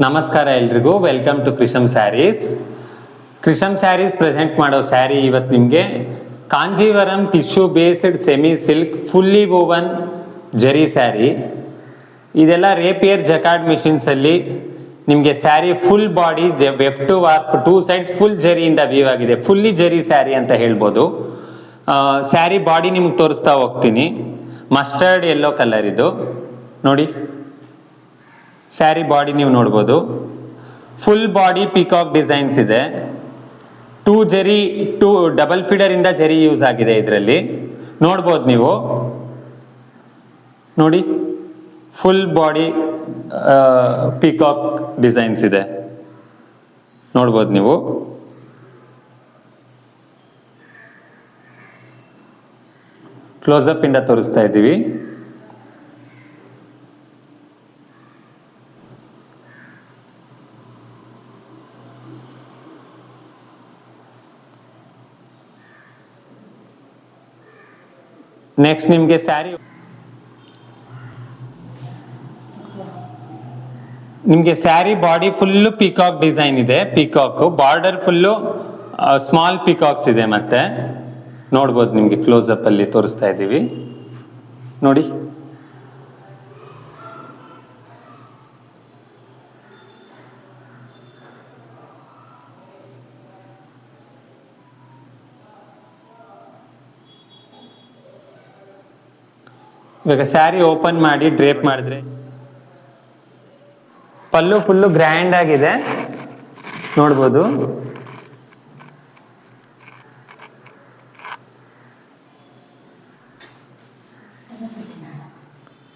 ನಮಸ್ಕಾರ ಎಲ್ರಿಗೂ, welcome to Krisham saris. Krisham saris present ಮಾಡೋ ಸ್ಯಾರಿ ಇವತ್ತು ನಿಮಗೆ Kanjeevaram tissue based semi silk fully woven zari sari. ಇದೆಲ್ಲ ರೇಪಿಯರ್ ಜಕಾರ್ಡ್ ಮಿಷಿನ್ಸಲ್ಲಿ ನಿಮಗೆ sari full body weft to warp two sides full ಜರಿಯಿಂದ ವೀವ್ ಆಗಿದೆ. ಫುಲ್ಲಿ ಜರಿ ಸ್ಯಾರಿ ಅಂತ ಹೇಳ್ಬೋದು. ಸ್ಯಾರಿ ಬಾಡಿ ನಿಮ್ಗೆ ತೋರಿಸ್ತಾ ಹೋಗ್ತೀನಿ. ಮಸ್ಟರ್ಡ್ ಯೆಲ್ಲೋ ಕಲರ್ ಇದು ನೋಡಿ. ಸ್ಯಾರಿ ಬಾಡಿ ನೀವು ನೋಡ್ಬೋದು. ಫುಲ್ ಬಾಡಿ ಪಿಕಾಕ್ ಡಿಸೈನ್ಸ್ ಇದೆ. ಟೂ ಡಬಲ್ ಫೀಡರ್ ಇಂದ ಜರಿ ಯೂಸ್ ಆಗಿದೆ ಇದರಲ್ಲಿ. ನೋಡ್ಬೋದು ನೀವು ನೋಡಿ, ಫುಲ್ ಬಾಡಿ ಪಿಕಾಕ್ ಡಿಸೈನ್ಸ್ ಇದೆ, ನೋಡ್ಬೋದು ನೀವು. ಕ್ಲೋಸಪ್ ಇಂದ ತೋರಿಸ್ತಾ ಇದ್ದೀವಿ. ನೆಕ್ಸ್ಟ್ ನಿಮಗೆ sari body full peacock design ಇದೆ. Peacock border full small peacocks ಇದೆ. ಮತ್ತೆ ನೋಡ್ಬೋದು, ನಿಮಗೆ ಕ್ಲೋಸಪ್ ಅಲ್ಲಿ ತೋರಿಸ್ತಾ ಇದ್ದೀವಿ ನೋಡಿ. ಇವಾಗ ಸ್ಯಾರಿ ಓಪನ್ ಮಾಡಿ ಡ್ರೇಪ್ ಮಾಡಿದ್ರೆ ಪಲ್ಲು ಫುಲ್ಲು ಗ್ರ್ಯಾಂಡ್ ಆಗಿದೆ, ನೋಡ್ಬೋದು.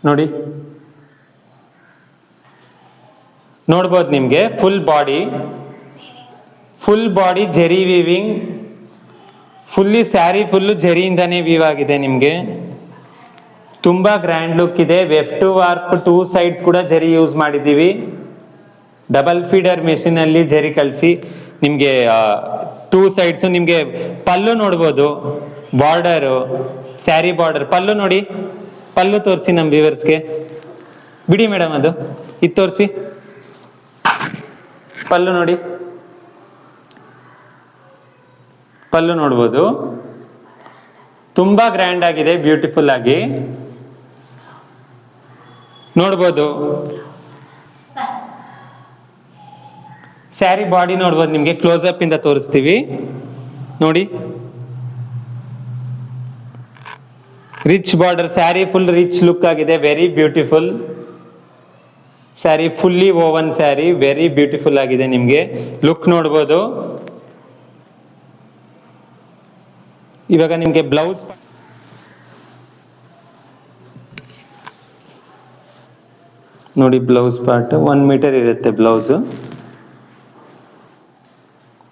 ನೋಡಿ, ನೋಡ್ಬೋದು ನಿಮ್ಗೆ full body zari weaving. Fully sari full ಜರಿಯಿಂದಾನೇ ವೀವ್ ಆಗಿದೆ ನಿಮ್ಗೆ. ತುಂಬಾ ಗ್ರ್ಯಾಂಡ್ ಲುಕ್ ಇದೆ. Weft to warp two sides ಕೂಡ ಜರಿ ಯೂಸ್ ಮಾಡಿದ್ದೀವಿ. ಡಬಲ್ ಫೀಡರ್ ಮೆಷಿನ್ ಅಲ್ಲಿ ಜರಿ ಕಳಿಸಿ ನಿಮ್ಗೆ ಟೂ ಸೈಡ್ಸ್ ನಿಮ್ಗೆ ಪಲ್ಲು ನೋಡ್ಬೋದು. ಬಾರ್ಡರು ಸ್ಯಾರಿ ಬಾರ್ಡರ್ ಪಲ್ಲು ನೋಡಿ. ಪಲ್ಲು ತೋರಿಸಿ ನಮ್ಮ ವ್ಯೂವರ್ಸ್ಗೆ. ಬಿಡಿ ಮೇಡಮ್, ಅದು ಇದು ತೋರಿಸಿ. ಪಲ್ಲು ನೋಡಿ, ಪಲ್ಲು ನೋಡ್ಬೋದು. ತುಂಬಾ ಗ್ರ್ಯಾಂಡ್ ಆಗಿದೆ, ಬ್ಯೂಟಿಫುಲ್ ಆಗಿ ನೋಡ್ಬೋದು. ಸ್ಯಾರಿ ಬಾಡಿ ನೋಡ್ಬೋದು, ನಿಮ್ಗೆ ಕ್ಲೋಸಪ್ ಇಂದ ತೋರಿಸ್ತೀವಿ ನೋಡಿ. Rich border, sari full rich look ಆಗಿದೆ, very beautiful sari. Fully woven sari, very beautiful ಆಗಿದೆ. ನಿಮ್ಗೆ ಲುಕ್ ನೋಡ್ಬೋದು. ಇವಾಗ ನಿಮ್ಗೆ ಬ್ಲೌಸ್ ನೋಡಿ. ಬ್ಲೌಸ್ ಪಾರ್ಟ್ 1 ಮೀಟರ್ ಇರುತ್ತೆ ಬ್ಲೌಸ್.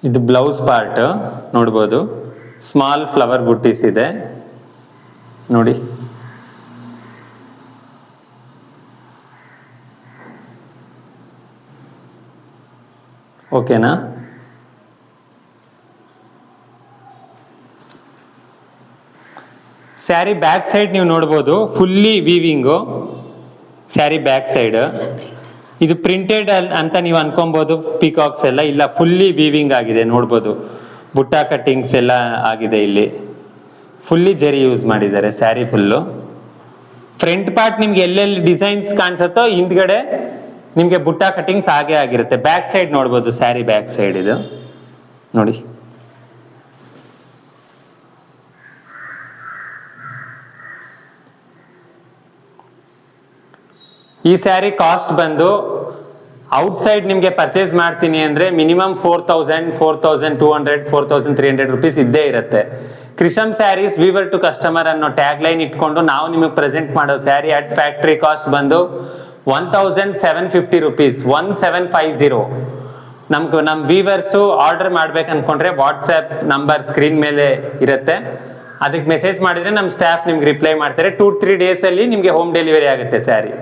ಇದು ಬ್ಲೌಸ್ ಪಾರ್ಟ್ ನೋಡ್ಬೋದು. ಸ್ಮಾಲ್ ಫ್ಲವರ್ ಬುಟ್ಟೀಸ್ ಇದೆ ನೋಡಿ. ಓಕೆನಾ? ಸ್ಯಾರಿ ಬ್ಯಾಕ್ ಸೈಡ್ ನೀವು ನೋಡ್ಬೋದು, fully weaving sari back side. ಇದು ಪ್ರಿಂಟೆಡ್ ಅಂತ ನೀವು ಅನ್ಕೊಬಹುದು. ಪಿಕಾಕ್ಸ್ ಎಲ್ಲ ಇಲ್ಲ, ಫುಲ್ಲಿ ವೀವಿಂಗ್ ಆಗಿದೆ, ನೋಡ್ಬೋದು. ಬುಟ್ಟ ಕಟ್ಟಿಂಗ್ಸ್ ಎಲ್ಲ ಆಗಿದೆ ಇಲ್ಲಿ. ಫುಲ್ಲಿ ಜರಿ ಯೂಸ್ ಮಾಡಿದ್ದಾರೆ ಸ್ಯಾರಿ ಫುಲ್ಲು. ಫ್ರಂಟ್ ಪಾರ್ಟ್ ನಿಮ್ಗೆ ಎಲ್ಲೆಲ್ಲಿ ಡಿಸೈನ್ಸ್ ಕಾಣಿಸುತ್ತೋ ಹಿಂದ್ಗಡೆ ನಿಮ್ಗೆ ಬುಟ್ಟ ಕಟ್ಟಿಂಗ್ಸ್ ಹಾಗೆ ಆಗಿರುತ್ತೆ. ಬ್ಯಾಕ್ ಸೈಡ್ ನೋಡ್ಬೋದು, ಸ್ಯಾರಿ ಬ್ಯಾಕ್ ಸೈಡ್ ಇದು ನೋಡಿ. ಈ ಸ್ಯಾರಿ ಕಾಸ್ಟ್ ಬಂದು ಔಟ್ಸೈಡ್ ನಿಮಗೆ ಪರ್ಚೇಸ್ ಮಾಡ್ತೀನಿ ಅಂದರೆ ಮಿನಿಮಮ್ 4,000, 4,200, 4,300 ರುಪೀಸ್ ಇದ್ದೇ ಇರುತ್ತೆ. ಕ್ರಿಶಮ್ ಸ್ಯಾರೀಸ್ ವೀವರ್ ಟು ಕಸ್ಟಮರ್ ಅನ್ನೋ ಟ್ಯಾಗ್ ಲೈನ್ ಇಟ್ಕೊಂಡು ನಾವು ನಿಮಗೆ ಪ್ರೆಸೆಂಟ್ ಮಾಡೋ ಸ್ಯಾರಿ ಅಟ್ ಫ್ಯಾಕ್ಟ್ರಿ ಕಾಸ್ಟ್ ಬಂದು 1,750 ರುಪೀಸ್, 1,750. ನಮ್ಮ ವೀವರ್ಸು ಆರ್ಡರ್ ಮಾಡ್ಬೇಕು ಅನ್ಕೊಂಡ್ರೆ ವಾಟ್ಸ್ಆ್ಯಪ್ ನಂಬರ್ ಸ್ಕ್ರೀನ್ ಮೇಲೆ ಇರುತ್ತೆ. ಅದಕ್ಕೆ ಮೆಸೇಜ್ ಮಾಡಿದ್ರೆ ನಮ್ಮ ಸ್ಟಾಫ್ ನಿಮ್ಗೆ ರಿಪ್ಲೈ ಮಾಡ್ತಾರೆ. 2-3 ಡೇಸಲ್ಲಿ ನಿಮಗೆ ಹೋಮ್ ಡೆಲಿವರಿ ಆಗುತ್ತೆ ಸ್ಯಾರಿ.